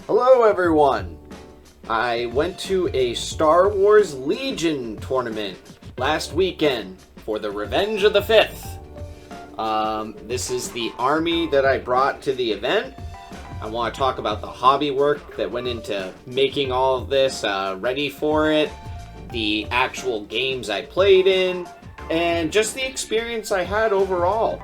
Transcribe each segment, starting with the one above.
Hello everyone! I went to a Star Wars Legion tournament last weekend for the Revenge of the Fifth. This is the army that I brought to the event. I want to talk about the hobby work that went into making all of this ready for it, the actual games I played in, and just the experience I had overall.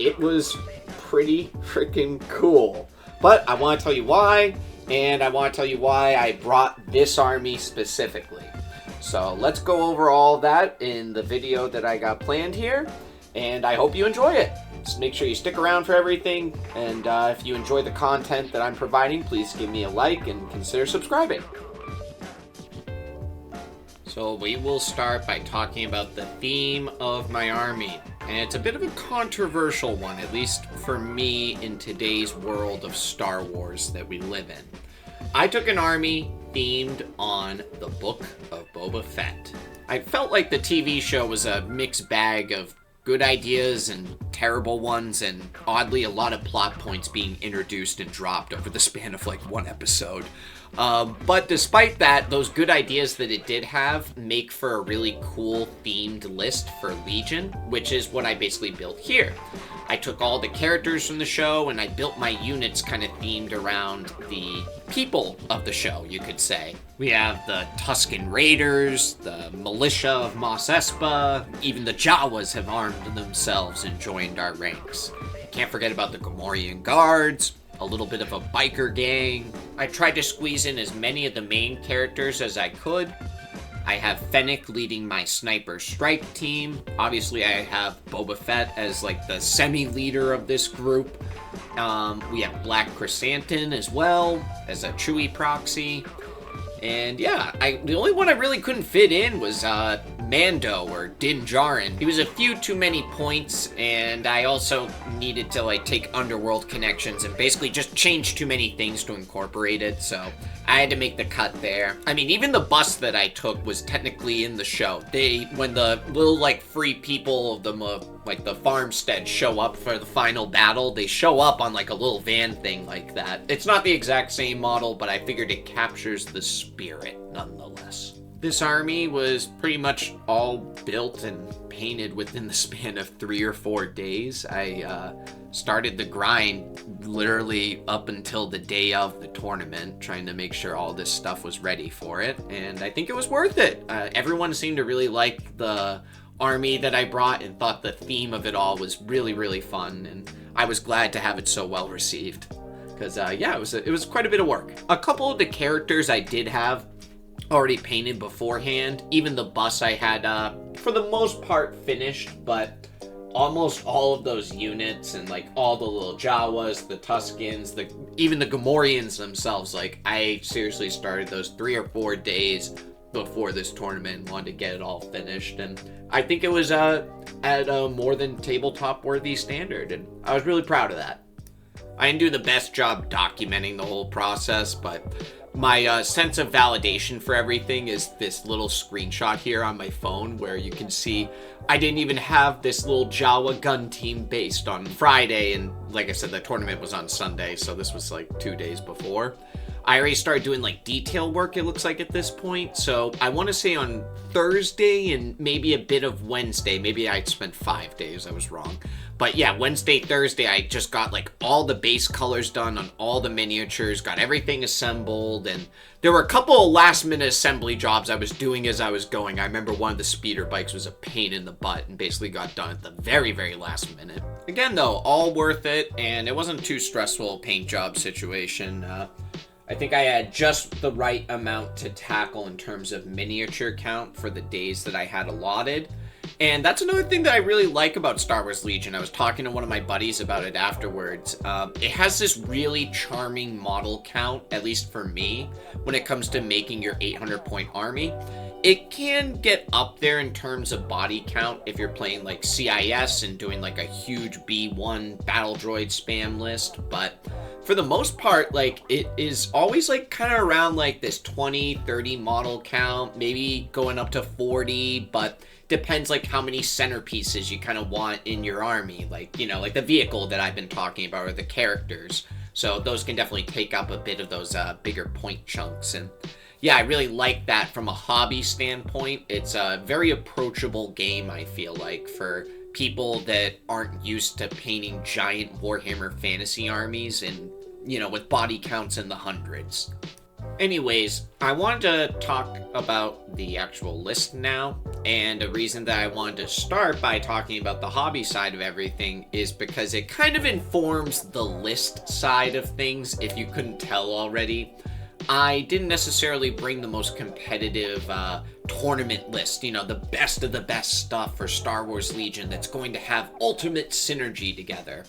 It was pretty freaking cool. But I want to tell you why, and I want to tell you why I brought this army specifically. So let's go over all of that in the video that I got planned here, and I hope you enjoy it. Just make sure you stick around for everything, and if you enjoy the content that I'm providing, please give me a like and consider subscribing. So we will start by talking about the theme of my army. And it's a bit of a controversial one, at least for me in today's world of Star Wars that we live in. I took an army themed on the Book of Boba Fett. I felt like the TV show was a mixed bag of good ideas and terrible ones, and oddly a lot of plot points being introduced and dropped over the span of like one episode. But despite that, those good ideas that it did have make for a really cool themed list for Legion, which is what I basically built here. I took all the characters from the show and I built my units kind of themed around the people of the show, you could say. We have the Tusken Raiders, the militia of Mos Espa, even the Jawas have armed themselves and joined our ranks. Can't forget about the Gamorrean Guards, a little bit of a biker gang. I tried to squeeze in as many of the main characters as I could. I have Fennec leading my sniper strike team. Obviously, I have Boba Fett as like the semi-leader of this group. We have Black Chrysanthemum as well as a Chewie proxy. And yeah, the only one I really couldn't fit in was Mando or Din Djarin. He was a few too many points, and I also needed to like take underworld connections and basically just change too many things to incorporate it, so I had to make the cut there. I mean, even the bus that I took was technically in the show. When the little like free people of the like the farmstead show up for the final battle, they show up on like a little van thing like that. It's not the exact same model, but I figured it captures the spirit nonetheless. This army was pretty much all built and painted within the span of 3 or 4 days. I started the grind literally up until the day of the tournament, trying to make sure all this stuff was ready for it, and I think it was worth it. Everyone seemed to really like the army that I brought and thought the theme of it all was really, really fun, and I was glad to have it so well received. Because, yeah, it was quite a bit of work. A couple of the characters I did have already painted beforehand. Even the bus I had, for the most part, finished, but almost all of those units and, like, all the little Jawas, the Tuskens, even the Gamorreans themselves, like, I seriously started those 3 or 4 days before this tournament and wanted to get it all finished, and I think it was at a more than tabletop worthy standard, and I was really proud of that. I didn't do the best job documenting the whole process, but my sense of validation for everything is this little screenshot here on my phone where you can see I didn't even have this little Jawa gun team based on Friday, and like I said, the tournament was on Sunday, so this was like 2 days before. I already started doing like detail work, it looks like, at this point, so I want to say on Thursday and maybe a bit of Wednesday. Maybe I spent 5 days, I was wrong. But yeah, Wednesday, Thursday, I just got like all the base colors done on all the miniatures, got everything assembled, and there were a couple of last minute assembly jobs I was doing as I was going. I remember one of the speeder bikes was a pain in the butt and basically got done at the very, very last minute. Again though, all worth it, and it wasn't too stressful a paint job situation. I think I had just the right amount to tackle in terms of miniature count for the days that I had allotted. And that's another thing that I really like about Star Wars Legion. I was talking to one of my buddies about it afterwards. It has this really charming model count, at least for me, when it comes to making your 800-point army. It can get up there in terms of body count if you're playing like CIS and doing like a huge B1 battle droid spam list, but for the most part, like, it is always like kind of around like this 20, 30 model count, maybe going up to 40, but depends like how many centerpieces you kind of want in your army, like, you know, like the vehicle that I've been talking about or the characters. So those can definitely take up a bit of those bigger point chunks. And yeah, I really like that from a hobby standpoint. It's a very approachable game, I feel like, for people that aren't used to painting giant Warhammer fantasy armies and, with body counts in the hundreds. Anyways, I wanted to talk about the actual list now, and a reason that I wanted to start by talking about the hobby side of everything is because it kind of informs the list side of things, if you couldn't tell already. I didn't necessarily bring the most competitive tournament list, the best of the best stuff for Star Wars Legion that's going to have ultimate synergy together.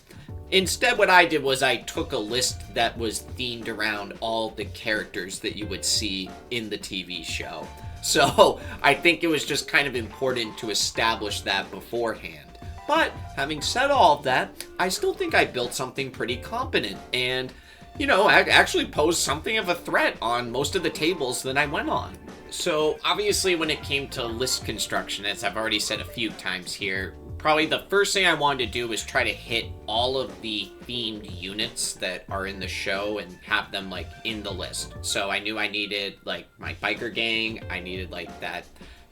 Instead, what I did was I took a list that was themed around all the characters that you would see in the TV show. So I think it was just kind of important to establish that beforehand. But having said all of that, I still think I built something pretty competent and, I actually posed something of a threat on most of the tables that I went on. So obviously when it came to list construction, as I've already said a few times here, probably the first thing I wanted to do was try to hit all of the themed units that are in the show and have them in the list. So I knew I needed my biker gang, I needed that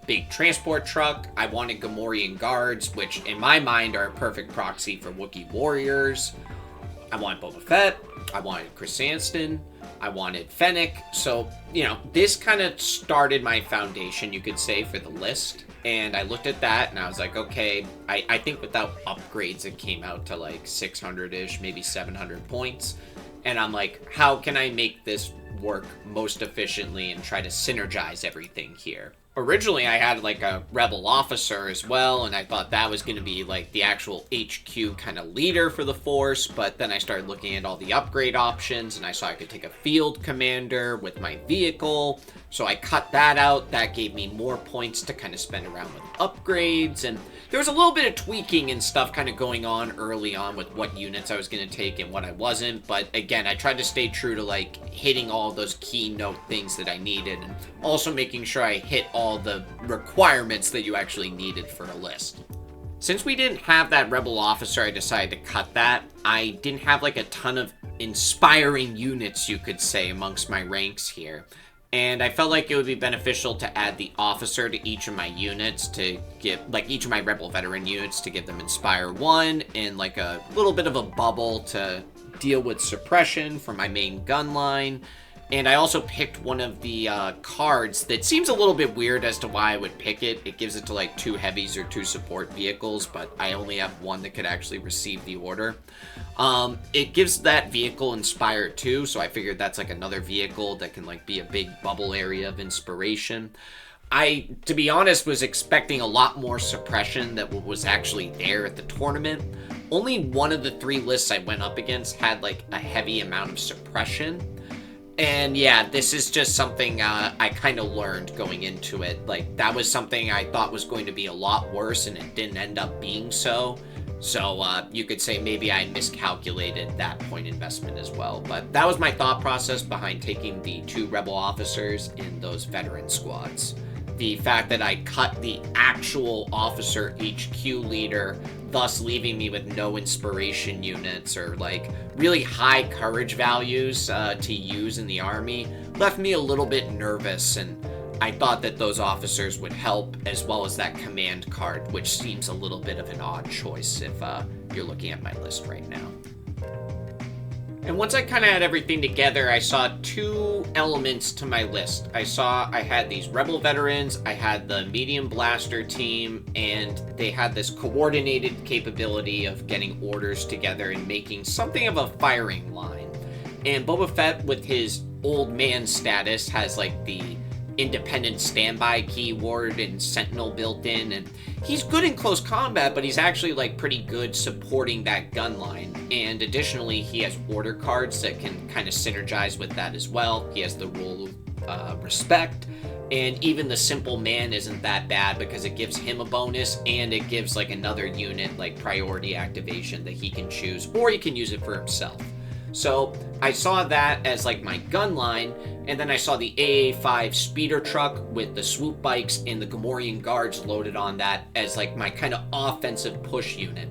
big transport truck, I wanted Gamorrean guards, which in my mind are a perfect proxy for Wookiee warriors. I wanted Boba Fett, I wanted Chris Sanston, I wanted Fennec. So, this kind of started my foundation, you could say, for the list. And I looked at that and I was like, okay, I think without upgrades it came out to 600-ish, maybe 700 points. And I'm like, how can I make this work most efficiently and try to synergize everything here? Originally, I had a rebel officer as well, and I thought that was going to be the actual HQ kind of leader for the force, but then I started looking at all the upgrade options, and I saw I could take a field commander with my vehicle, so I cut that out. That gave me more points to kind of spend around with upgrades, and there was a little bit of tweaking and stuff kind of going on early on with what units I was going to take and what I wasn't, but again, I tried to stay true to hitting all those keynote things that I needed, and also making sure I hit all the requirements that you actually needed for a list. Since we didn't have that rebel officer, I decided to cut that. I didn't have a ton of inspiring units, you could say, amongst my ranks here. And I felt like it would be beneficial to add the officer to each of my units to give, each of my rebel veteran units to give them Inspire 1 and a little bit of a bubble to deal with suppression for my main gun line. And I also picked one of the cards that seems a little bit weird as to why I would pick it. It gives it to 2 heavies or 2 support vehicles, but I only have one that could actually receive the order. It gives that vehicle Inspire 2, so I figured that's another vehicle that can be a big bubble area of inspiration. I, to be honest, was expecting a lot more suppression that was actually there at the tournament. Only one of the 3 lists I went up against had a heavy amount of suppression. And yeah, this is just something I kind of learned going into it. That was something I thought was going to be a lot worse, and it didn't end up being so. So you could say maybe I miscalculated that point investment as well. But that was my thought process behind taking the 2 rebel officers in those veteran squads. The fact that I cut the actual officer HQ leader, thus leaving me with no inspiration units or really high courage values to use in the army, left me a little bit nervous, and I thought that those officers would help, as well as that command card, which seems a little bit of an odd choice if you're looking at my list right now. And once I kind of had everything together, I saw 2 elements to my list. I had these rebel veterans, I had the medium blaster team, and they had this coordinated capability of getting orders together and making something of a firing line. And Boba Fett, with his old man status, has the independent standby keyword and sentinel built in, and he's good in close combat, but he's actually pretty good supporting that gun line. And additionally, he has order cards that can kind of synergize with that as well. He has the rule of respect, and even the simple man isn't that bad because it gives him a bonus, and it gives another unit priority activation that he can choose, or he can use it for himself. So I saw that as my gun line, and then I saw the AA5 speeder truck with the swoop bikes and the Gamorrean guards loaded on that as my kind of offensive push unit.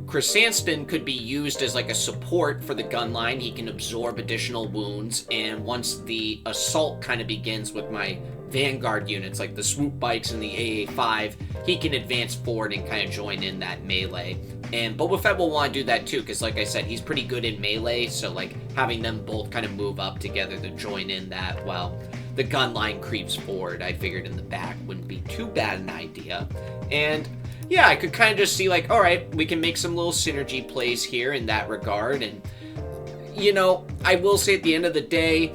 Chrysanthemum could be used as like a support for the gun line. He can absorb additional wounds, and once the assault kind of begins with my vanguard units, like the swoop bikes and the AA5, he can advance forward and kind of join in that melee. And Boba Fett will want to do that too, because like I said, he's pretty good in melee, so like having them both kind of move up together to join in that while the gun line creeps forward, I figured in the back wouldn't be too bad an idea. And yeah, I could kind of just see like, all right, we can make some little synergy plays here in that regard. And, you know, I will say at the end of the day,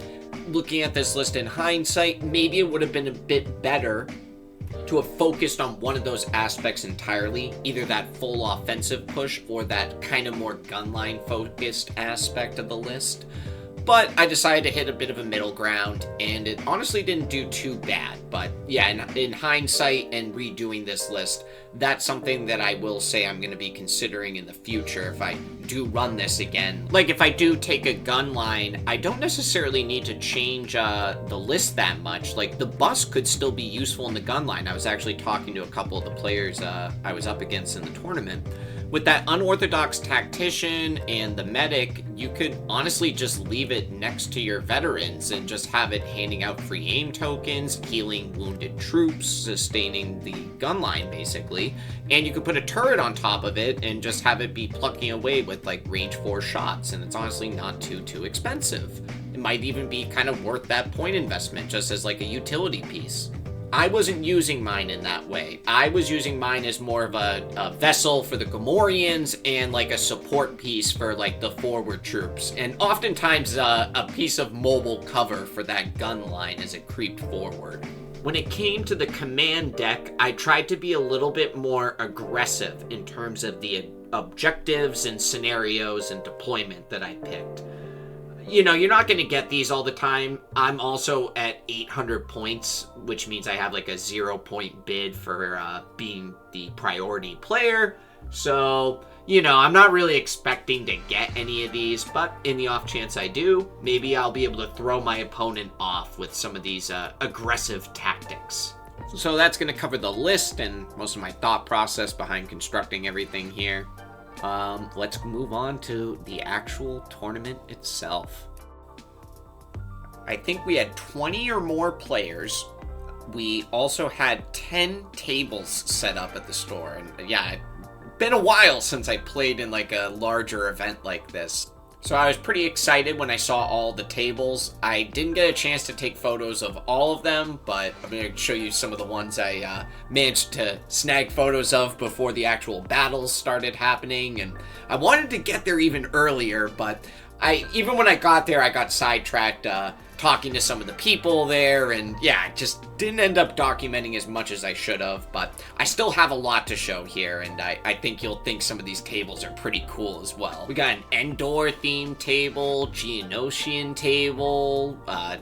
looking at this list in hindsight, maybe it would have been a bit better to have focused on one of those aspects entirely, either that full offensive push or that kind of more gunline focused aspect of the list. But I decided to hit a bit of a middle ground, and it honestly didn't do too bad. But yeah, in hindsight and redoing this list, that's something that I will say I'm going to be considering in the future if I do run this again. Like if I do take a gun line, I don't necessarily need to change the list that much. Like the bus could still be useful in the gun line. I was actually talking to a couple of the players I was up against in the tournament. With that unorthodox tactician and the medic, you could honestly just leave it next to your veterans and just have it handing out free aim tokens, healing wounded troops, sustaining the gun line basically. And you could put a turret on top of it and just have it be plucking away with like range 4 shots, and it's honestly not too expensive. It might even be kind of worth that point investment just as like a utility piece. I wasn't using mine in that way. I was using mine as more of a vessel for the Gamorreans and like a support piece for like the forward troops. And oftentimes a piece of mobile cover for that gun line as it creeped forward. When it came to the command deck, I tried to be a little bit more aggressive in terms of the objectives and scenarios and deployment that I picked. You know, you're not going to get these all the time. I'm also at 800 points, which means I have like a 0-point bid for being the priority player. So, you know, I'm not really expecting to get any of these, but in the off chance I do, maybe I'll be able to throw my opponent off with some of these aggressive tactics. So that's going to cover the list and most of my thought process behind constructing everything here. Let's move on to the actual tournament itself. I think we had 20 or more players. We also had 10 tables set up at the store. And yeah, it's been a while since I played in like a larger event like this. So I was pretty excited when I saw all the tables. I didn't get a chance to take photos of all of them, but I'm going to show you some of the ones I managed to snag photos of before the actual battles started happening. And I wanted to get there even earlier, but even when I got there, I got sidetracked talking to some of the people there, and yeah, just didn't end up documenting as much as I should have, but I still have a lot to show here, and I think you'll think some of these tables are pretty cool as well. We got an Endor themed table, Geonosian table,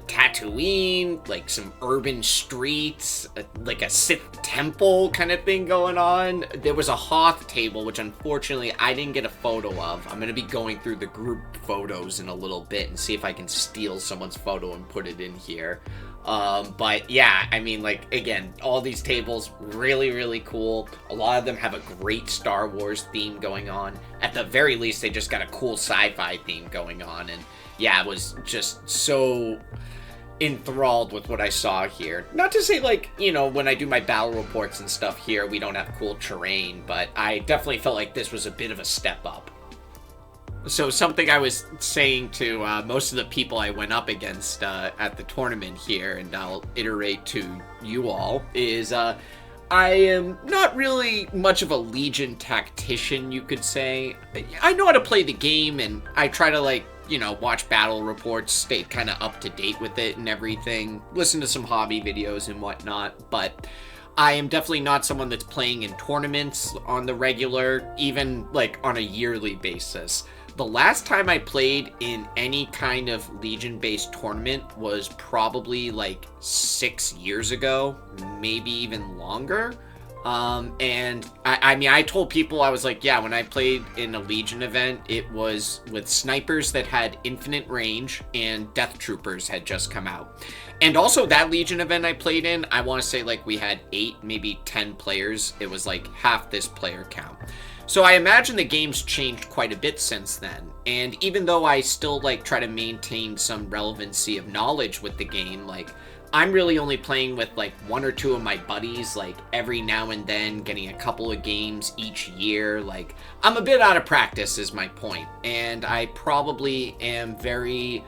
Tatooine, like some urban streets, like a Sith temple kind of thing going on. There was a Hoth table, which unfortunately I didn't get a photo of. I'm going to be going through the group photos in a little bit and see if I can steal someone's photo and put it in here. But yeah, I mean, like, again, all these tables, really cool. A lot of them have a great Star Wars theme going on. At the very least, they just got a cool sci-fi theme going on. And yeah, I was just so enthralled with what I saw here. Not to say, like, you know, when I do my battle reports and stuff here, we don't have cool terrain, but I definitely felt like this was a bit of a step up. So something I was saying to most of the people I went up against at the tournament here, and I'll iterate to you all, is I am not really much of a Legion tactician, you could say. I know how to play the game, and I try to, like, you know, watch battle reports, stay kind of up to date with it and everything, listen to some hobby videos and whatnot, but I am definitely not someone that's playing in tournaments on the regular, even, like, on a yearly basis. The last time I played in any kind of Legion-based tournament was probably like 6 years ago, maybe even longer. And I mean, I told people, I was like, yeah, when I played in a Legion event, it was with snipers that had infinite range and Death Troopers had just come out. And also that Legion event I played in, I want to say like we had 8, maybe 10 players. It was like half this player count. So I imagine the game's changed quite a bit since then, and even though I still like try to maintain some relevancy of knowledge with the game, like I'm really only playing with like one or two of my buddies, like every now and then, getting a couple of games each year. Like I'm a bit out of practice is my point, and I probably am very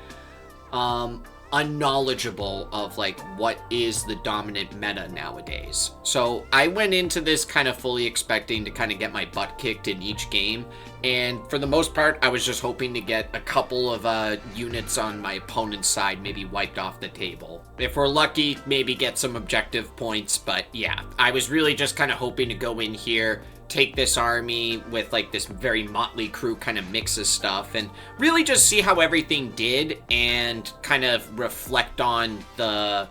unknowledgeable of like what is the dominant meta nowadays. So I went into this kind of fully expecting to kind of get my butt kicked in each game, and for the most part I was just hoping to get a couple of units on my opponent's side maybe wiped off the table. If we're lucky, maybe get some objective points, but yeah, I was really just kind of hoping to go in here, take this army with like this very motley crew kind of mix of stuff, and really just see how everything did and kind of reflect on the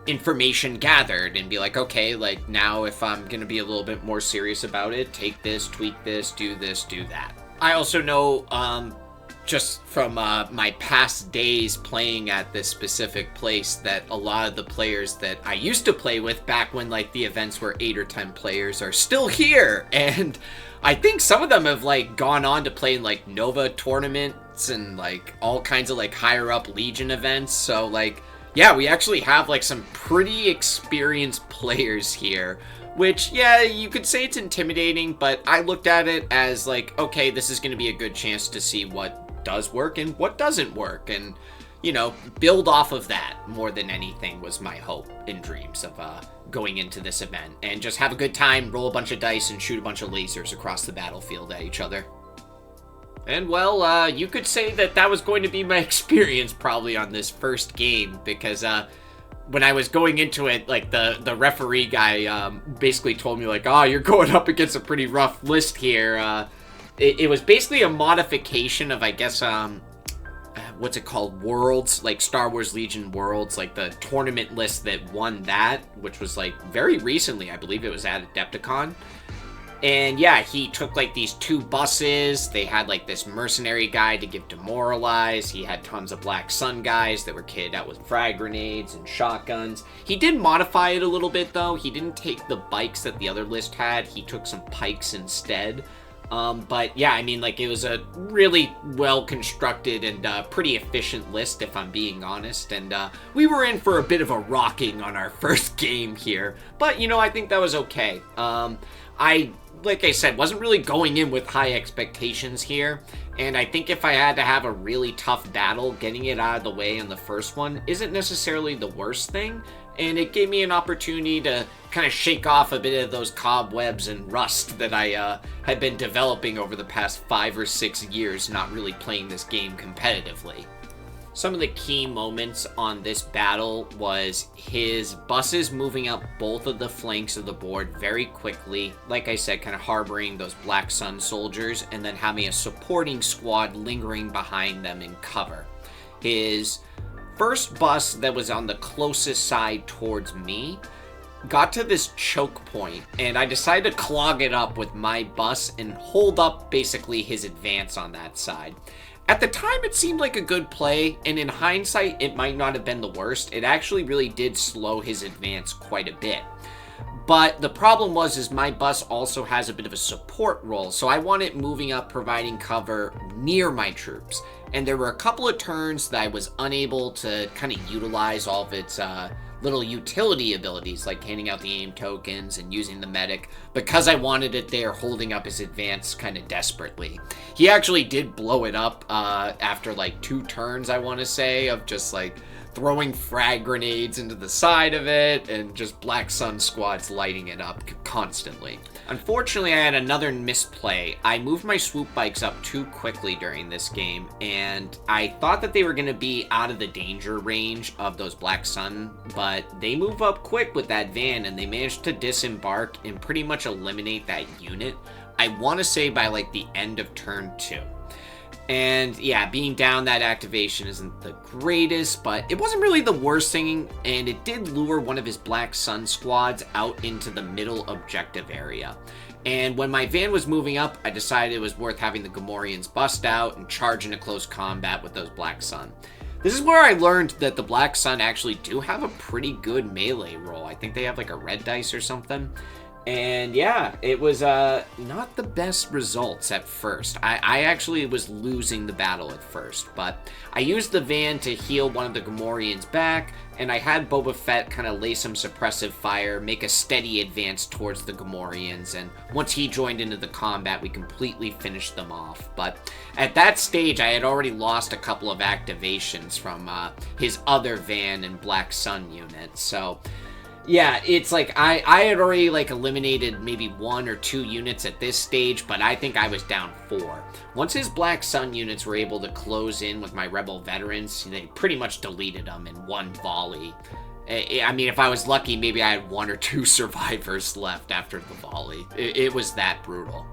information gathered and be like, okay, like now if I'm gonna be a little bit more serious about it, take this, tweak this, do that. I also know just from my past days playing at this specific place that a lot of the players that I used to play with back when like the events were 8 or 10 players are still here, and I think some of them have like gone on to play in like Nova tournaments and like all kinds of like higher up Legion events. So like yeah, we actually have like some pretty experienced players here, which, yeah, you could say it's intimidating, but I looked at it as like, okay, this is going to be a good chance to see what does work and what doesn't work, and, you know, build off of that more than anything was my hope and dreams of going into this event, and just have a good time, roll a bunch of dice, and shoot a bunch of lasers across the battlefield at each other. And, well, you could say that that was going to be my experience probably on this first game, because when I was going into it, like, the referee guy basically told me, like, oh, you're going up against a pretty rough list here. It was basically a modification of, I guess, what's it called? Worlds, like Star Wars Legion Worlds, like the tournament list that won that, which was, like, very recently. I believe it was at Adepticon. And yeah, he took like these 2 buses. They had like this mercenary guy to give demoralize. He had tons of Black Sun guys that were kitted out with frag grenades and shotguns. He did modify it a little bit though. He didn't take the bikes that the other list had. He took some pikes instead. But yeah, I mean, like, it was a really well constructed and pretty efficient list, if I'm being honest. And we were in for a bit of a rocking on our first game here. But, you know, I think that was okay. Like I said, wasn't really going in with high expectations here, and I think if I had to have a really tough battle, getting it out of the way on the first one isn't necessarily the worst thing, and it gave me an opportunity to kind of shake off a bit of those cobwebs and rust that I had been developing over the past 5 or 6 years not really playing this game competitively. Some of the key moments on this battle was his buses moving up both of the flanks of the board very quickly, like I said, kind of harboring those Black Sun soldiers, and then having a supporting squad lingering behind them in cover. His first bus that was on the closest side towards me got to this choke point, and I decided to clog it up with my bus and hold up basically his advance on that side. At the time, it seemed like a good play, and in hindsight, it might not have been the worst. It actually really did slow his advance quite a bit. But the problem is my bus also has a bit of a support role, so I want it moving up, providing cover near my troops. And there were a couple of turns that I was unable to kind of utilize all of its little utility abilities, like handing out the aim tokens and using the medic, because I wanted it there holding up his advance kind of desperately. He actually did blow it up after like 2 turns, I want to say, of just like throwing frag grenades into the side of it and just Black Sun squads lighting it up constantly. Unfortunately, I had another misplay. I moved my swoop bikes up too quickly during this game, and I thought that they were going to be out of the danger range of those Black Sun, but they move up quick with that van, and they managed to disembark and pretty much eliminate that unit, I want to say by like the end of turn 2. And yeah, being down that activation isn't the greatest, but it wasn't really the worst thing, and it did lure one of his Black Sun squads out into the middle objective area. And when my van was moving up, I decided it was worth having the Gamorreans bust out and charge into close combat with those Black Sun. This is where I learned that the Black Sun actually do have a pretty good melee roll. I think they have like a red dice or something. And yeah, it was not the best results at first. I actually was losing the battle at first, but I used the van to heal one of the Gamorreans back, and I had Boba Fett kind of lay some suppressive fire, make a steady advance towards the Gamorreans, and once he joined into the combat, we completely finished them off. But at that stage, I had already lost a couple of activations from his other van and Black Sun unit, so... yeah, it's like I had already like eliminated maybe 1 or 2 units at this stage, but I think I was down 4. Once his Black Sun units were able to close in with my Rebel veterans, they pretty much deleted them in one volley. I mean, if I was lucky, maybe I had 1 or 2 survivors left after the volley. It was that brutal.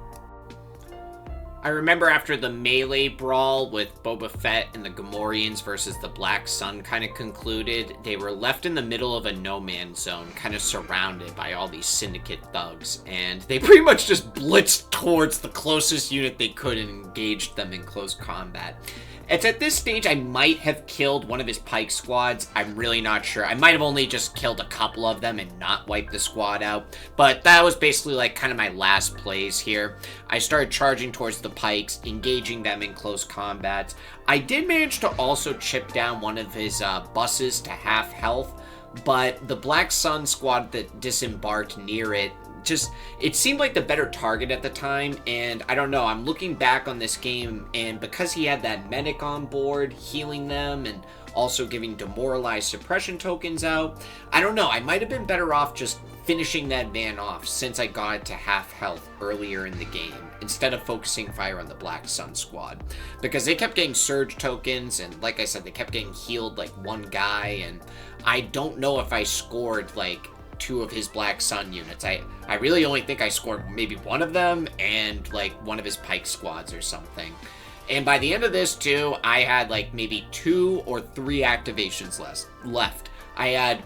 I remember after the melee brawl with Boba Fett and the Gamorreans versus the Black Sun kind of concluded, they were left in the middle of a no-man's zone, kind of surrounded by all these Syndicate thugs, and they pretty much just blitzed towards the closest unit they could and engaged them in close combat. It's at this stage I might have killed one of his Pike squads. I'm really not sure. I might have only just killed a couple of them and not wiped the squad out. But that was basically like kind of my last plays here. I started charging towards the Pikes, engaging them in close combat. I did manage to also chip down one of his buses to half health. But the Black Sun squad that disembarked near it, it seemed like the better target at the time, and I don't know, I'm looking back on this game, and because he had that medic on board, healing them, and also giving demoralized suppression tokens out, I don't know, I might have been better off just finishing that van off since I got it to half health earlier in the game, instead of focusing fire on the Black Sun squad, because they kept getting surge tokens, and like I said, they kept getting healed like one guy, and I don't know if I scored like 2 of his Black Sun units. I really only think I scored maybe 1 of them and like 1 of his Pike squads or something. And by the end of this too, I had like maybe 2 or 3 activations left. I had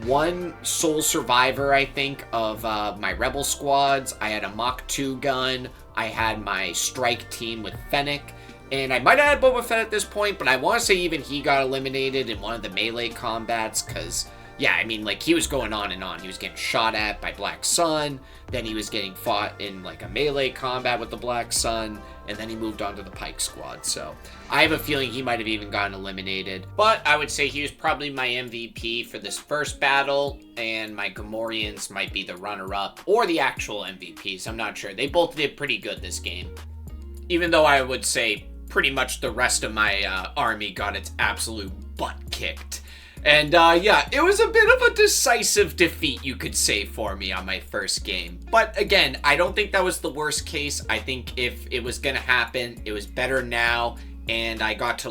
1 sole survivor, I think, of my Rebel squads. I had a Mach 2 gun. I had my strike team with Fennec. And I might have had Boba Fett at this point, but I want to say even he got eliminated in one of the melee combats, because... yeah, I mean, like, he was going on and on. He was getting shot at by Black Sun, then he was getting fought in, like, a melee combat with the Black Sun, and then he moved on to the Pike squad, so I have a feeling he might have even gotten eliminated. But I would say he was probably my MVP for this first battle, and my Gamorreans might be the runner-up, or the actual MVPs, I'm not sure. They both did pretty good this game. Even though I would say pretty much the rest of my army got its absolute butt kicked. And yeah, it was a bit of a decisive defeat, you could say, for me on my first game. But again, I don't think that was the worst case. I think if it was gonna happen, it was better now, and I got to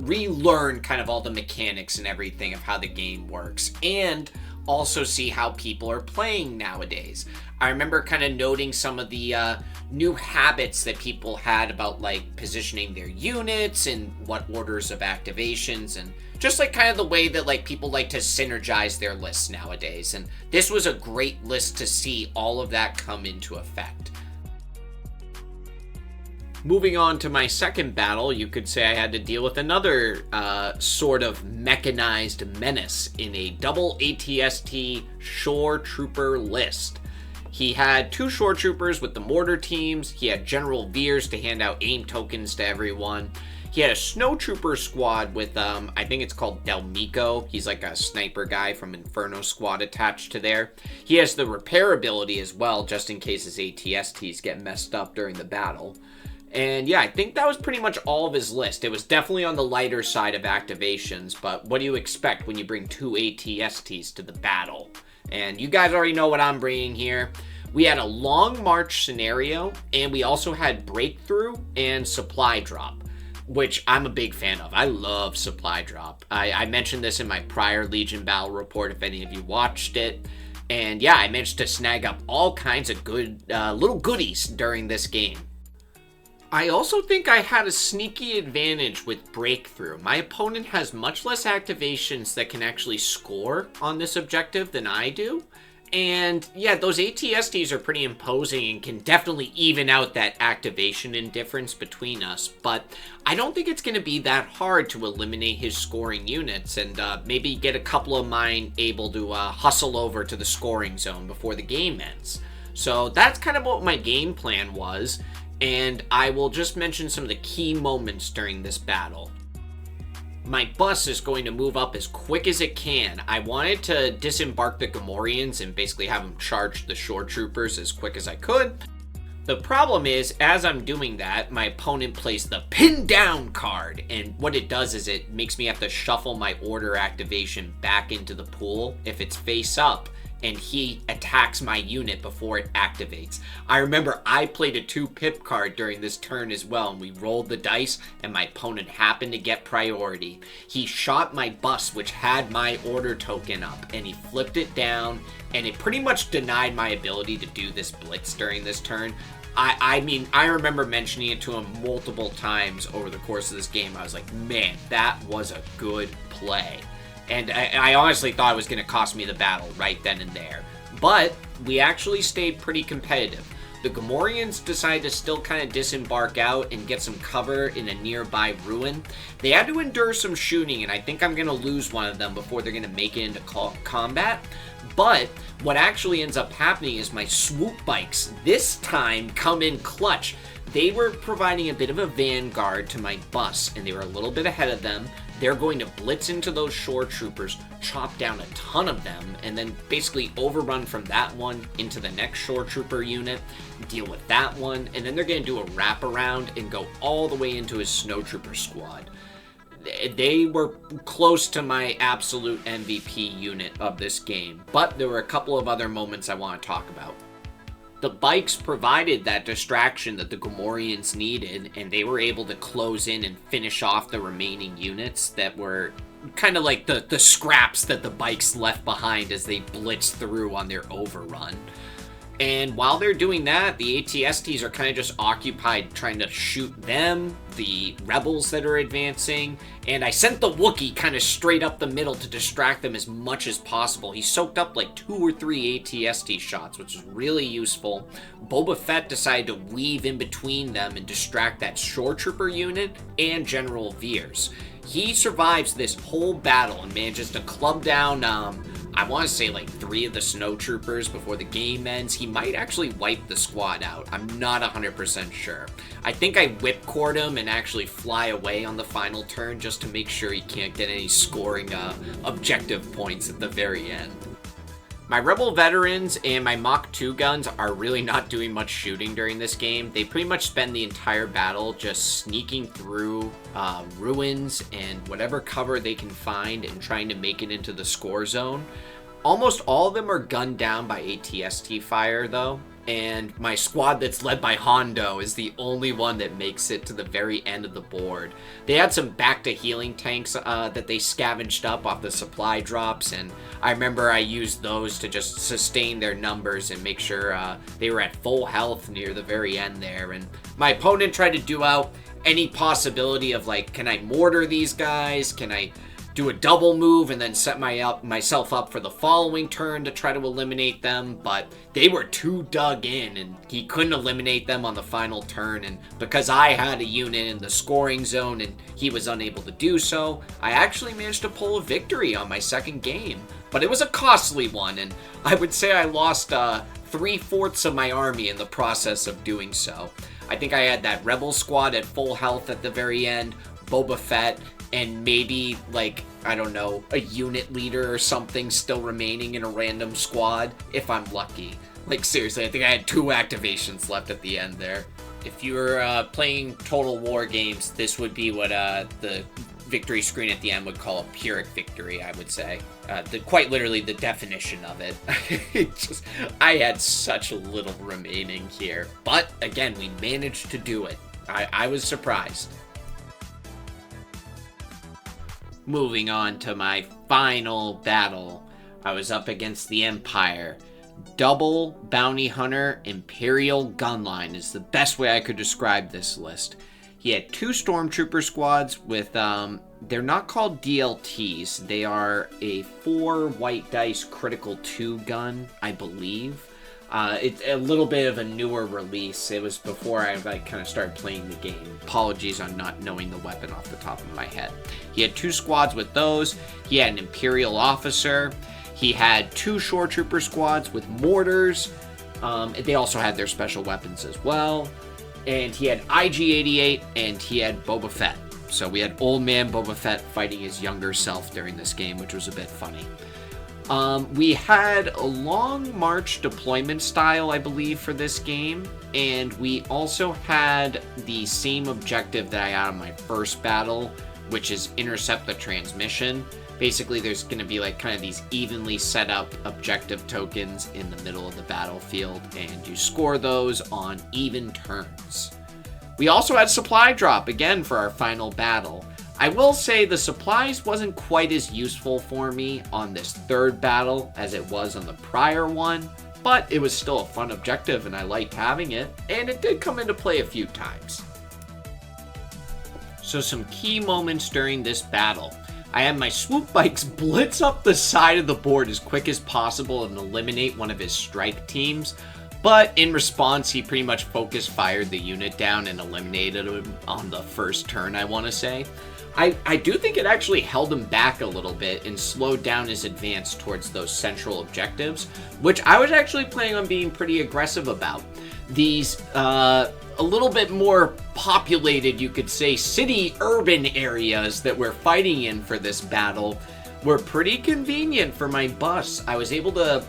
relearn kind of all the mechanics and everything of how the game works, and also see how people are playing nowadays. I remember kind of noting some of the new habits that people had about like positioning their units and what orders of activations, and just like kind of the way that like people like to synergize their lists nowadays. And this was a great list to see all of that come into effect. Moving on to my second battle, you could say I had to deal with another sort of mechanized menace in a double ATST shore trooper list. He had 2 shore troopers with the mortar teams. He had General Veers to hand out aim tokens to everyone. He had a snow trooper squad with, I think it's called Del Mico. He's like a sniper guy from Inferno Squad attached to there. He has the repair ability as well, just in case his ATSTs get messed up during the battle. And yeah, I think that was pretty much all of his list. It was definitely on the lighter side of activations, but what do you expect when you bring 2 ATSTs to the battle? And you guys already know what I'm bringing here. We had a long march scenario, and we also had breakthrough and supply drop, which I'm a big fan of. I love supply drop. I mentioned this in my prior Legion Battle report, if any of you watched it. And yeah, I managed to snag up all kinds of good little goodies during this game. I also think I had a sneaky advantage with breakthrough. My opponent has much less activations that can actually score on this objective than I do. And yeah, those ATSTs are pretty imposing and can definitely even out that activation indifference between us. But I don't think it's going to be that hard to eliminate his scoring units and maybe get a couple of mine able to hustle over to the scoring zone before the game ends. So that's kind of what my game plan was, and I will just mention some of the key moments during this battle. My bus is going to move up as quick as it can. I wanted to disembark the Gamorreans and basically have them charge the shore troopers as quick as I could. The problem is, as I'm doing that, my opponent plays the pin down card, and what it does is it makes me have to shuffle my order activation back into the pool if it's face up, and he attacks my unit before it activates. I remember I played a 2 pip card during this turn as well, and we rolled the dice, and my opponent happened to get priority. He shot my bus, which had my order token up, and he flipped it down, and it pretty much denied my ability to do this blitz during this turn. I mean, I remember mentioning it to him multiple times over the course of this game. I was like, man, that was a good play. And I honestly thought it was going to cost me the battle right then and there. But we actually stayed pretty competitive. The Gamorreans decided to still kind of disembark out and get some cover in a nearby ruin. They had to endure some shooting, and I think I'm going to lose one of them before they're going to make it into combat. But what actually ends up happening is my swoop bikes this time come in clutch. They were providing a bit of a vanguard to my bus, and they were a little bit ahead of them. They're going to blitz into those shore troopers, chop down a ton of them, and then basically overrun from that one into the next shore trooper unit, deal with that one, and then they're going to do a wraparound and go all the way into his snow trooper squad. They were close to my absolute MVP unit of this game, but there were a couple of other moments I want to talk about. The bikes provided that distraction that the Gamorreans needed, and they were able to close in and finish off the remaining units that were kind of like the scraps that the bikes left behind as they blitzed through on their overrun. And while they're doing that, the ATSTs are kind of just occupied trying to shoot them, the rebels that are advancing, and I sent the Wookiee kind of straight up the middle to distract them as much as possible. He soaked up like 2 or 3 ATST shots, which is really useful. Boba Fett decided to weave in between them and distract that shore trooper unit and General Veers. He survives this whole battle and manages to club down, I want to say like 3 of the snow troopers before the game ends. He might actually wipe the squad out. I'm not 100% sure. I think I whipcord him and actually fly away on the final turn just to make sure he can't get any scoring objective points at the very end. My Rebel veterans and my Mach 2 guns are really not doing much shooting during this game. They pretty much spend the entire battle just sneaking through ruins and whatever cover they can find and trying to make it into the score zone. Almost all of them are gunned down by ATST fire, though. And my squad that's led by Hondo is the only one that makes it to the very end of the board. They had some back-to-healing tanks that they scavenged up off the supply drops, and I remember I used those to just sustain their numbers and make sure they were at full health near the very end there. And my opponent tried to do out any possibility of, like, can I mortar these guys? Can I do a double move and then set myself up for the following turn to try to eliminate them, but they were too dug in and he couldn't eliminate them on the final turn, and because I had a unit in the scoring zone and he was unable to do so, I actually managed to pull a victory on my second game, but it was a costly one, and I would say I lost 3/4 of my army in the process of doing so. I think I had that Rebel squad at full health at the very end, Boba Fett, and maybe, like, I don't know, a unit leader or something still remaining in a random squad, if I'm lucky. Like, seriously, I think I had 2 activations left at the end there. If you were playing Total War games, this would be what the victory screen at the end would call a Pyrrhic victory, I would say. Quite literally the definition of it. I had such little remaining here. But, again, we managed to do it. I was surprised. Moving on to my final battle, I was up against the Empire. Double Bounty Hunter Imperial Gun Line is the best way I could describe this list. He had 2 Stormtrooper squads with, they're not called DLTs. They are a 4 white dice critical 2 gun, I believe. It's a little bit of a newer release. It was before I kind of started playing the game. Apologies on not knowing the weapon off the top of my head. He had 2 squads with those. He had an Imperial officer. He had 2 Shore Trooper squads with mortars. They also had their special weapons as well. And he had IG-88 and he had Boba Fett. So we had old man Boba Fett fighting his younger self during this game, which was a bit funny. We had a long march deployment style, I believe, for this game. And we also had the same objective that I had on my first battle, which is intercept the transmission. Basically, there's going to be like kind of these evenly set up objective tokens in the middle of the battlefield, and you score those on even turns. We also had supply drop again for our final battle. I will say the supplies wasn't quite as useful for me on this third battle as it was on the prior one, but it was still a fun objective and I liked having it, and it did come into play a few times. So some key moments during this battle. I had my swoop bikes blitz up the side of the board as quick as possible and eliminate one of his strike teams. But in response, he pretty much focus fired the unit down and eliminated him on the first turn, I want to say. I do think it actually held him back a little bit and slowed down his advance towards those central objectives, which I was actually planning on being pretty aggressive about. These, a little bit more populated, you could say, city-urban areas that we're fighting in for this battle were pretty convenient for my bus. I was able to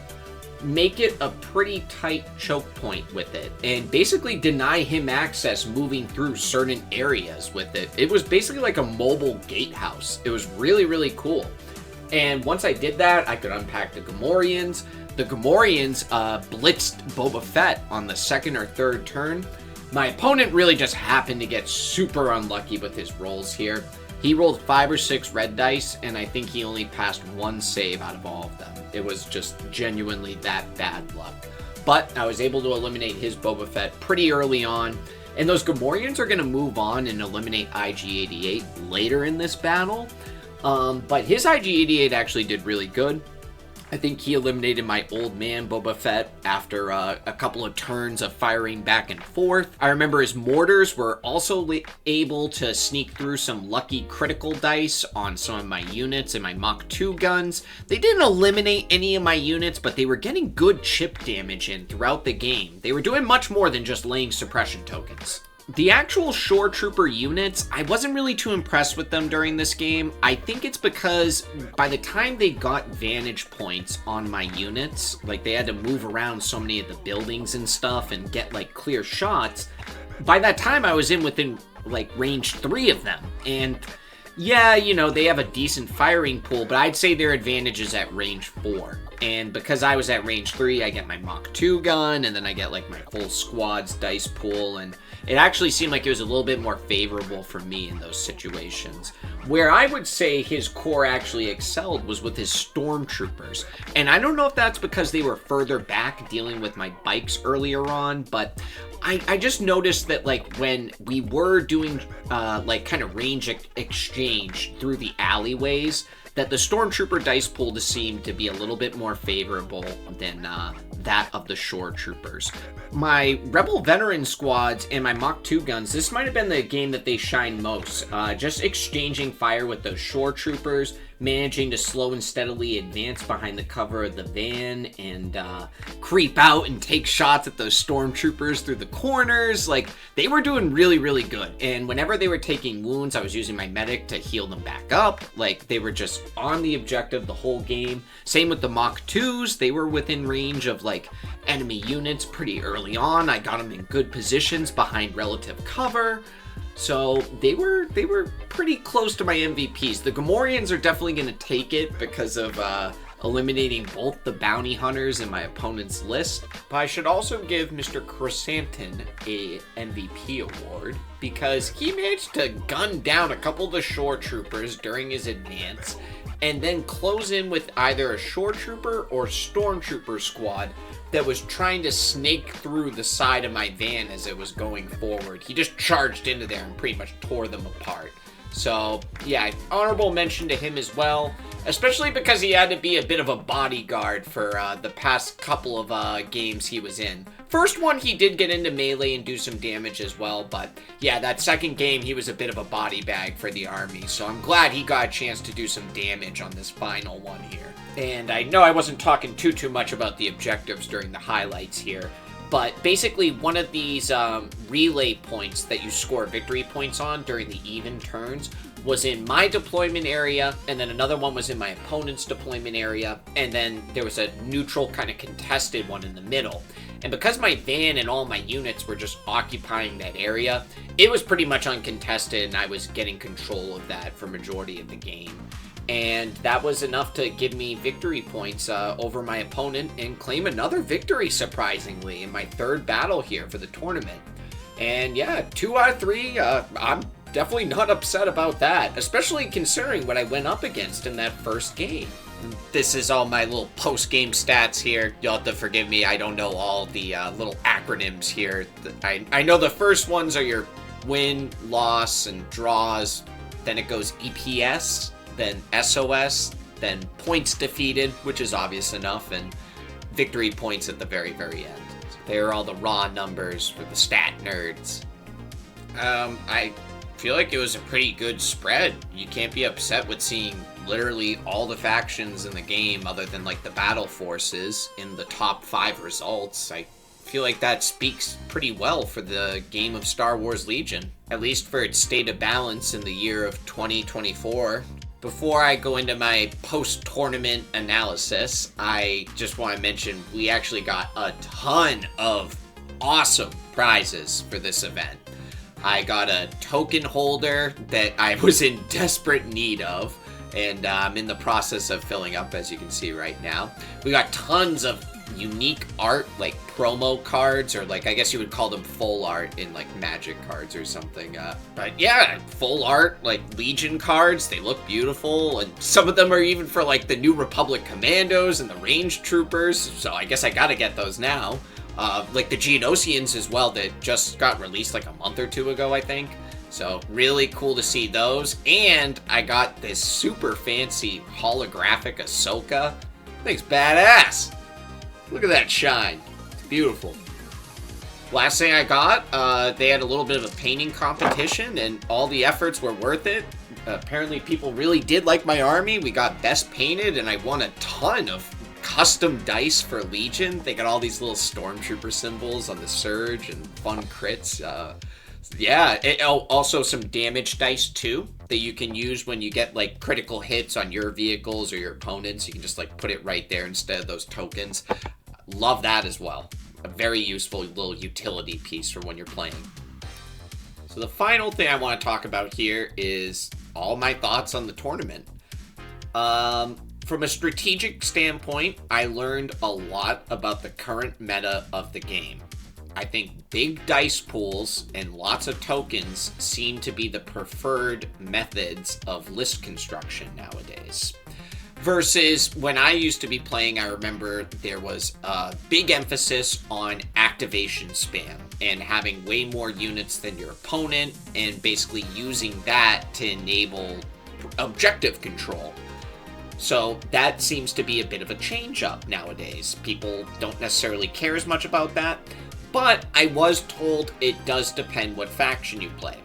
make it a pretty tight choke point with it and basically deny him access moving through certain areas with it. It was basically like a mobile gatehouse. It was really, really cool. And once I did that, I could unpack the Gamorreans. The Gamorreans blitzed Boba Fett on the second or third turn. My opponent really just happened to get super unlucky with his rolls here. He rolled 5 or 6 red dice, and I think he only passed 1 save out of all of them. It was just genuinely that bad luck. But I was able to eliminate his Boba Fett pretty early on, and those Gamorreans are going to move on and eliminate IG-88 later in this battle. But his IG-88 actually did really good. I think he eliminated my old man Boba Fett after a couple of turns of firing back and forth. I remember his mortars were also able to sneak through some lucky critical dice on some of my units and my Mach 2 guns. They didn't eliminate any of my units, but they were getting good chip damage in throughout the game. They were doing much more than just laying suppression tokens. The actual Shore Trooper units, I wasn't really too impressed with them during this game. I think it's because by the time they got vantage points on my units, like they had to move around so many of the buildings and stuff and get like clear shots, by that time I was in within like range 3 of them. And yeah, you know, they have a decent firing pool, but I'd say their advantage is at range 4. And because I was at range 3, I get my Mach 2 gun, and then I get like my whole squad's dice pool, and it actually seemed like it was a little bit more favorable for me in those situations. Where I would say his core actually excelled was with his stormtroopers. And I don't know if that's because they were further back dealing with my bikes earlier on, but I just noticed that like when we were doing like kind of range exchange through the alleyways, that the Stormtrooper dice pool seemed to be a little bit more favorable than that of the Shore Troopers. My Rebel Veteran squads and my Mach 2 guns, this might have been the game that they shined most. Just exchanging fire with those Shore Troopers, managing to slow and steadily advance behind the cover of the van and creep out and take shots at those stormtroopers through the corners. Like, they were doing really, really good. And whenever they were taking wounds, I was using my medic to heal them back up. Like, they were just on the objective the whole game. Same with the Mach 2s. They were within range of, like, enemy units pretty early on. I got them in good positions behind relative cover. So they were pretty close to my MVPs. The Gamorreans are definitely going to take it because of eliminating both the bounty hunters in my opponent's list. But I should also give Mr. Chrysanthemum a MVP award because he managed to gun down a couple of the Shore Troopers during his advance and then close in with either a Shore Trooper or Stormtrooper squad that was trying to snake through the side of my van as it was going forward. He just charged into there and pretty much tore them apart. So, yeah, honorable mention to him as well, especially because he had to be a bit of a bodyguard for the past couple of games he was in. First one, he did get into melee and do some damage as well, but yeah, that second game, he was a bit of a body bag for the army, so I'm glad he got a chance to do some damage on this final one here. And I know I wasn't talking too much about the objectives during the highlights here, but basically one of these relay points that you score victory points on during the even turns was in my deployment area, and then another one was in my opponent's deployment area, and then there was a neutral kind of contested one in the middle. And because my van and all my units were just occupying that area, it was pretty much uncontested, and I was getting control of that for majority of the game. And that was enough to give me victory points over my opponent and claim another victory, surprisingly, in my third battle here for the tournament. And yeah, 2 out of 3, I'm definitely not upset about that, especially considering what I went up against in that first game. This is all my little post-game stats here. You'll have to forgive me, I don't know all the little acronyms here. I know the first ones are your win, loss, and draws. Then it goes EPS, then SOS, then points defeated, which is obvious enough, and victory points at the very end. So they are all the raw numbers for the stat nerds. I feel like it was a pretty good spread. You can't be upset with seeing literally all the factions in the game other than like the battle forces in the top 5 results. I feel like that speaks pretty well for the game of Star Wars Legion, at least for its state of balance in the year of 2024. Before I go into my post-tournament analysis, I just want to mention we actually got a ton of awesome prizes for this event. I got a token holder that I was in desperate need of, and I'm in the process of filling up, as you can see right now. We got tons of unique art, like promo cards, or like I guess you would call them full art in like Magic cards or something. But yeah, full art, like Legion cards. They look beautiful, and some of them are even for like the New Republic Commandos and the Range Troopers. So I guess I gotta get those now. Like the Geonosians as well, that just got released like a month or 2 ago, I think. So really cool to see those. And I got this super fancy holographic Ahsoka. Thing's badass. Look at that shine. It's beautiful. Last thing I got, they had a little bit of a painting competition, and all the efforts were worth it. Apparently people really did like my army. We got best painted, and I won a ton of custom dice for Legion. They got all these little stormtrooper symbols on the Surge and fun crits. Yeah, also some damage dice too that you can use when you get like critical hits on your vehicles or your opponents. You can just like put it right there instead of those tokens. Love that as well. A very useful little utility piece for when you're playing. So the final thing I want to talk about here is all my thoughts on the tournament. From a strategic standpoint, I learned a lot about the current meta of the game. I think big dice pools and lots of tokens seem to be the preferred methods of list construction nowadays. Versus when I used to be playing, I remember there was a big emphasis on activation spam and having way more units than your opponent and basically using that to enable objective control. So that seems to be a bit of a change up nowadays. People don't necessarily care as much about that, but I was told it does depend what faction you play.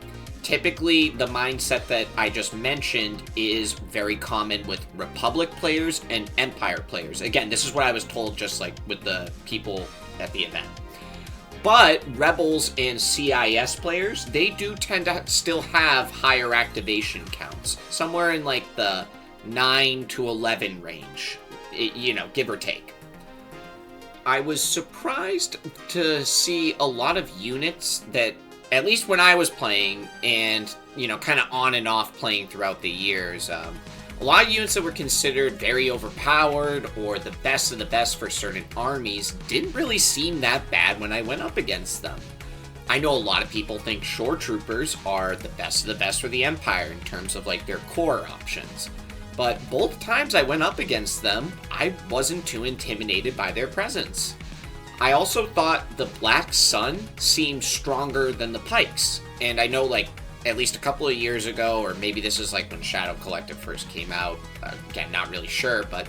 Typically, the mindset that I just mentioned is very common with Republic players and Empire players. Again, this is what I was told just like with the people at the event. But Rebels and CIS players, they do tend to still have higher activation counts. Somewhere in like the 9 to 11 range, give or take. I was surprised to see a lot of units that, at least when I was playing, and, kind of on and off playing throughout the years, a lot of units that were considered very overpowered or the best of the best for certain armies didn't really seem that bad when I went up against them. I know a lot of people think shore troopers are the best of the best for the Empire in terms of like their core options. But both times I went up against them, I wasn't too intimidated by their presence. I also thought the Black Sun seemed stronger than the Pikes. And I know like at least a couple of years ago, or maybe this is like when Shadow Collective first came out. Again, not really sure, but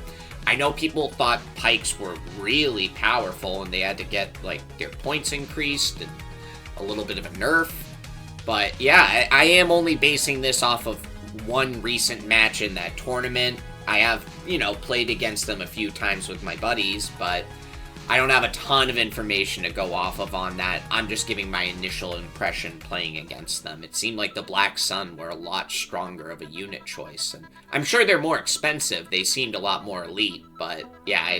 I know people thought pikes were really powerful and they had to get like their points increased and a little bit of a nerf. But yeah, I am only basing this off of one recent match in that tournament. I have, played against them a few times with my buddies, but I don't have a ton of information to go off of on that. I'm just giving my initial impression playing against them. It seemed like the Black Sun were a lot stronger of a unit choice, and I'm sure they're more expensive. They seemed a lot more elite, but yeah,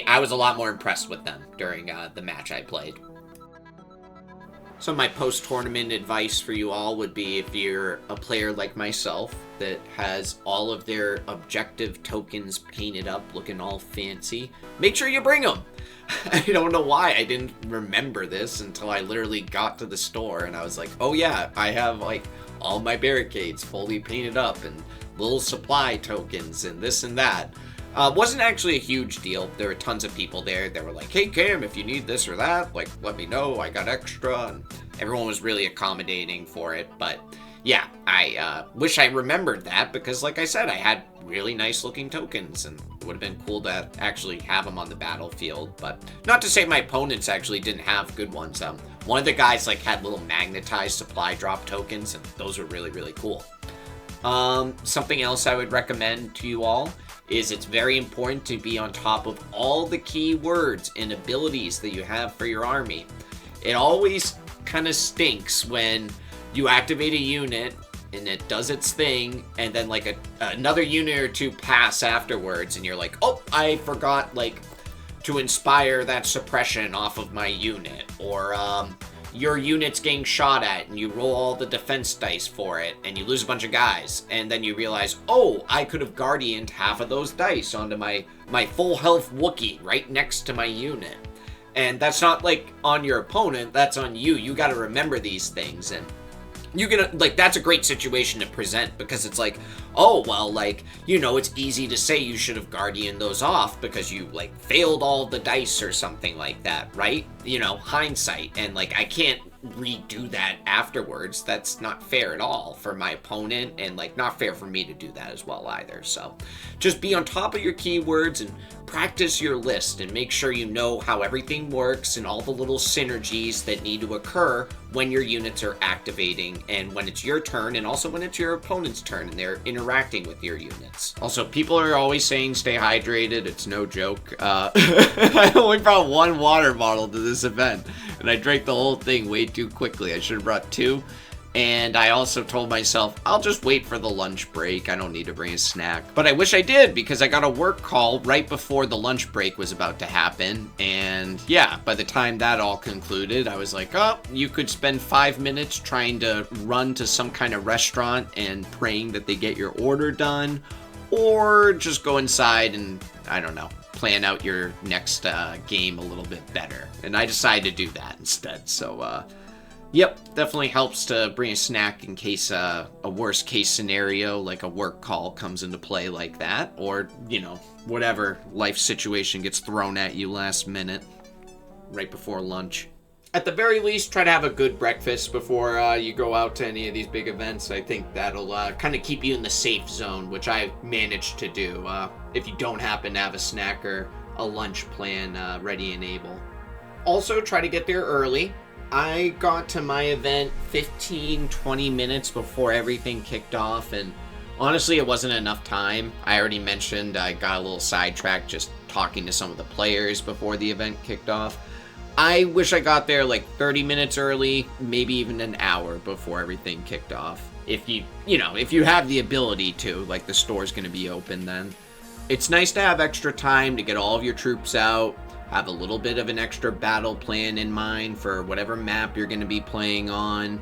I was a lot more impressed with them during the match I played. So my post-tournament advice for you all would be, if you're a player like myself that has all of their objective tokens painted up looking all fancy, make sure you bring them. I don't know why I didn't remember this until I literally got to the store and I was like, oh yeah, I have like all my barricades fully painted up and little supply tokens and this and that. Wasn't actually a huge deal. There were tons of people there that were like, hey Cam, if you need this or that, like let me know, I got extra, and everyone was really accommodating for it. But yeah, I wish I remembered that, because like I said, I had really nice looking tokens and it would have been cool to actually have them on the battlefield. But not to say my opponents actually didn't have good ones. One of the guys like had little magnetized supply drop tokens, and those were really, really cool. Something else I would recommend to you all is it's very important to be on top of all the key words and abilities that you have for your army. It always kind of stinks when you activate a unit and it does its thing, and then like another unit or two pass afterwards, and you're like, oh, I forgot like to inspire that suppression off of my unit, or your unit's getting shot at and you roll all the defense dice for it and you lose a bunch of guys, and then you realize, oh, I could have guardianed half of those dice onto my full health Wookiee right next to my unit. And that's not like on your opponent, that's on you. You got to remember these things, and you can, like, that's a great situation to present, because it's like, oh, well, like, it's easy to say you should have guardianed those off because you, like, failed all the dice or something like that, right? Hindsight. And, like, I can't redo that afterwards. That's not fair at all for my opponent, and, like, not fair for me to do that as well either. So just be on top of your keywords and practice your list and make sure you know how everything works and all the little synergies that need to occur when your units are activating and when it's your turn, and also when it's your opponent's turn and they're interacting with your units. Also, people are always saying stay hydrated. It's no joke. I only brought one water bottle to this event and I drank the whole thing way too quickly. I should have brought two. And I also told myself, I'll just wait for the lunch break. I don't need to bring a snack. But I wish I did, because I got a work call right before the lunch break was about to happen. And yeah, by the time that all concluded, I was like, oh, you could spend 5 minutes trying to run to some kind of restaurant and praying that they get your order done, or just go inside and, I don't know, plan out your next game a little bit better. And I decided to do that instead. So, yep, definitely helps to bring a snack in case a worst case scenario like a work call comes into play like that, or, whatever life situation gets thrown at you last minute right before lunch. At the very least, try to have a good breakfast before you go out to any of these big events. I think that'll kind of keep you in the safe zone, which I managed to do, if you don't happen to have a snack or a lunch plan ready and able. Also, try to get there early. I got to my event 15-20 minutes before everything kicked off, and honestly it wasn't enough time. I already mentioned I got a little sidetracked just talking to some of the players before the event kicked off. I wish I got there like 30 minutes early, maybe even an hour before everything kicked off. If you have the ability to, like the store's going to be open then. It's nice to have extra time to get all of your troops out, have a little bit of an extra battle plan in mind for whatever map you're going to be playing on,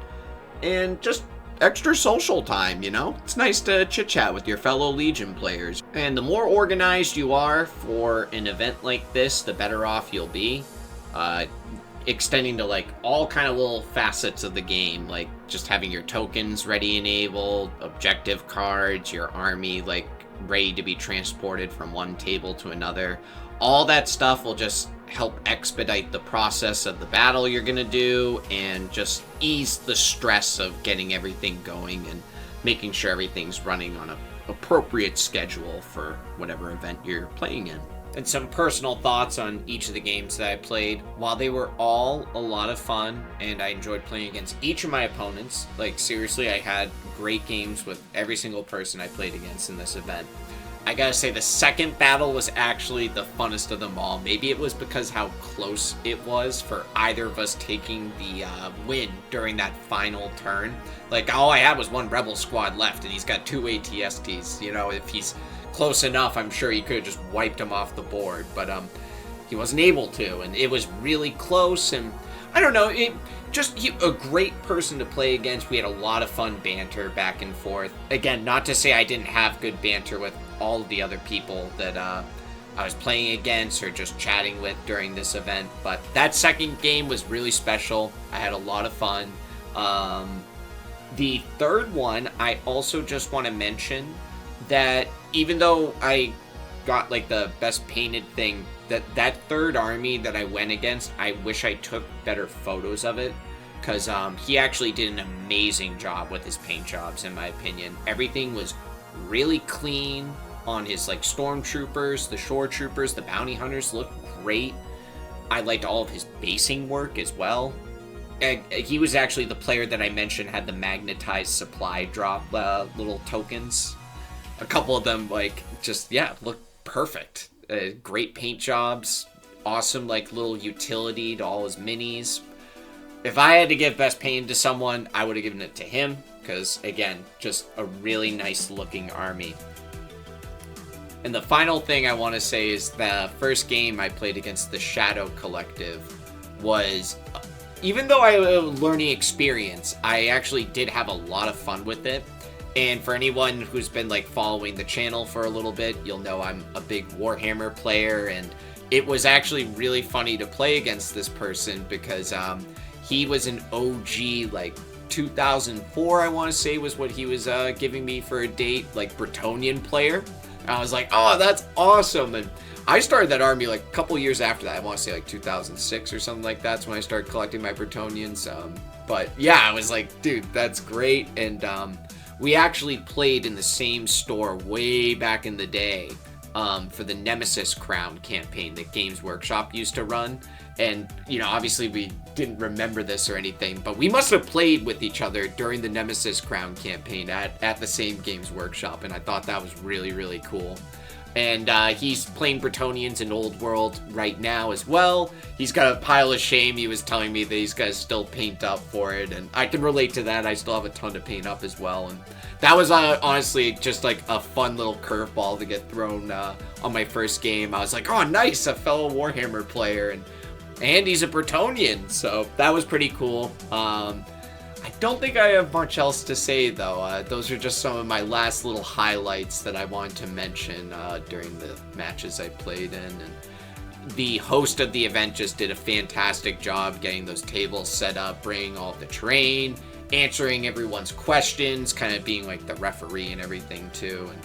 and just extra social time, It's nice to chit-chat with your fellow Legion players. And the more organized you are for an event like this, the better off you'll be. Extending to like all kind of little facets of the game, like just having your tokens ready enabled, objective cards, your army like ready to be transported from one table to another. All that stuff will just help expedite the process of the battle you're going to do and just ease the stress of getting everything going and making sure everything's running on an appropriate schedule for whatever event you're playing in. And some personal thoughts on each of the games that I played. While they were all a lot of fun and I enjoyed playing against each of my opponents, like seriously, I had great games with every single person I played against in this event. I gotta say the second battle was actually the funnest of them all. Maybe it was because how close it was for either of us taking the win during that final turn. Like, all I had was one Rebel squad left, and he's got 2 ATSTs. You know, if he's close enough, I'm sure he could have just wiped him off the board. But he wasn't able to, and it was really close, and I don't know, a great person to play against. We had a lot of fun banter back and forth. Again, not to say I didn't have good banter with all of the other people that I was playing against or just chatting with during this event, but that second game was really special. I had a lot of fun. The third one, I also just want to mention that even though I got like the best painted thing, that third army that I went against, I wish I took better photos of it, because he actually did an amazing job with his paint jobs, in my opinion. Everything was really clean on his like stormtroopers, the shore troopers, the bounty hunters looked great. I liked all of his basing work as well. He was actually the player that I mentioned had the magnetized supply drop little tokens. A couple of them like just looked perfect. Great paint jobs, awesome like little utility to all his minis. If I had to give best paint to someone, I would have given it to him, because again, just a really nice looking army. And the final thing I want to say is the first game I played against the Shadow Collective was, even though I had a learning experience, I actually did have a lot of fun with it. And for anyone who's been like following the channel for a little bit, you'll know I'm a big Warhammer player, and it was actually really funny to play against this person because he was an OG, like 2004, I want to say was what he was giving me for a date, like Bretonnian player. And I was like, oh, that's awesome. And I started that army like a couple years after that. I want to say like 2006 or something like that's when I started collecting my Bretonnians. But yeah, I was like, dude, that's great. And we actually played in the same store way back in the day for the Nemesis Crown campaign that Games Workshop used to run. And, you know, obviously we didn't remember this or anything, but we must have played with each other during the Nemesis Crown campaign at the same Games Workshop, and I thought that was really, really cool. And he's playing Bretonnians in Old World right now as well. He's got a pile of shame. He was telling me that he's got to still paint up for it, and I can relate to that. I still have a ton to paint up as well, and that was honestly just like a fun little curveball to get thrown on my first game. I was like, oh, nice, a fellow Warhammer player, and he's a Bretonnian, so that was pretty cool. I don't think I have much else to say, though. Those are just some of my last little highlights that I wanted to mention during the matches I played in. And the host of the event just did a fantastic job getting those tables set up, bringing all the terrain, answering everyone's questions, kind of being like the referee and everything, too. And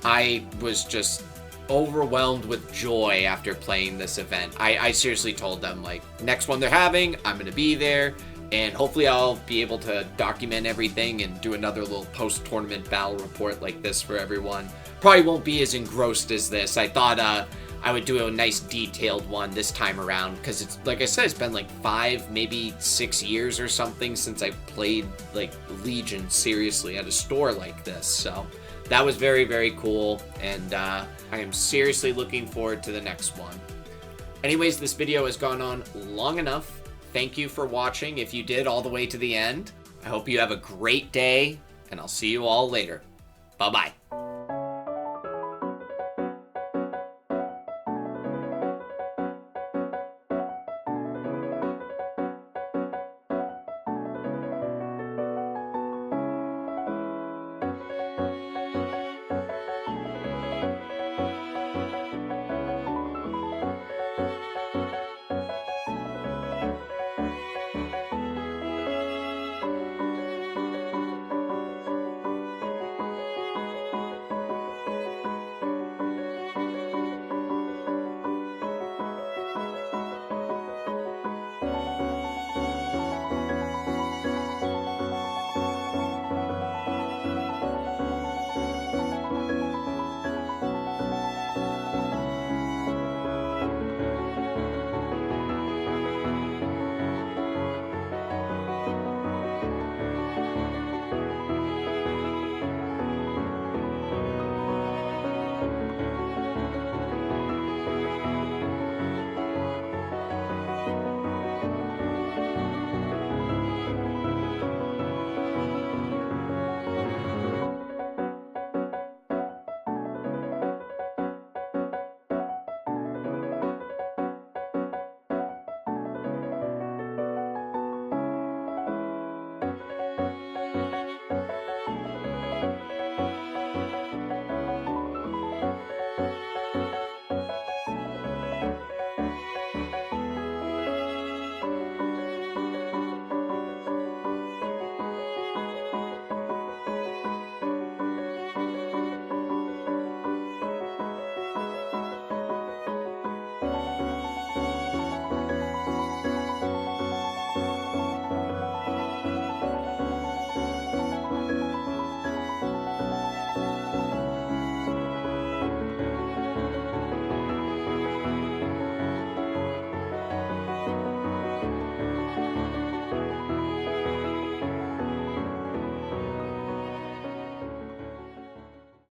I was just overwhelmed with joy after playing this event. I seriously told them, like, next one they're having, I'm going to be there. And hopefully I'll be able to document everything and do another little post-tournament battle report like this for everyone. Probably won't be as engrossed as this. I thought I would do a nice detailed one this time around, because it's, like I said, it's been like 5, maybe 6 years or something since I played like Legion seriously at a store like this. So that was very, very cool, and I am seriously looking forward to the next one. Anyways, this video has gone on long enough. Thank you for watching if you did all the way to the end. I hope you have a great day, and I'll see you all later. Bye-bye.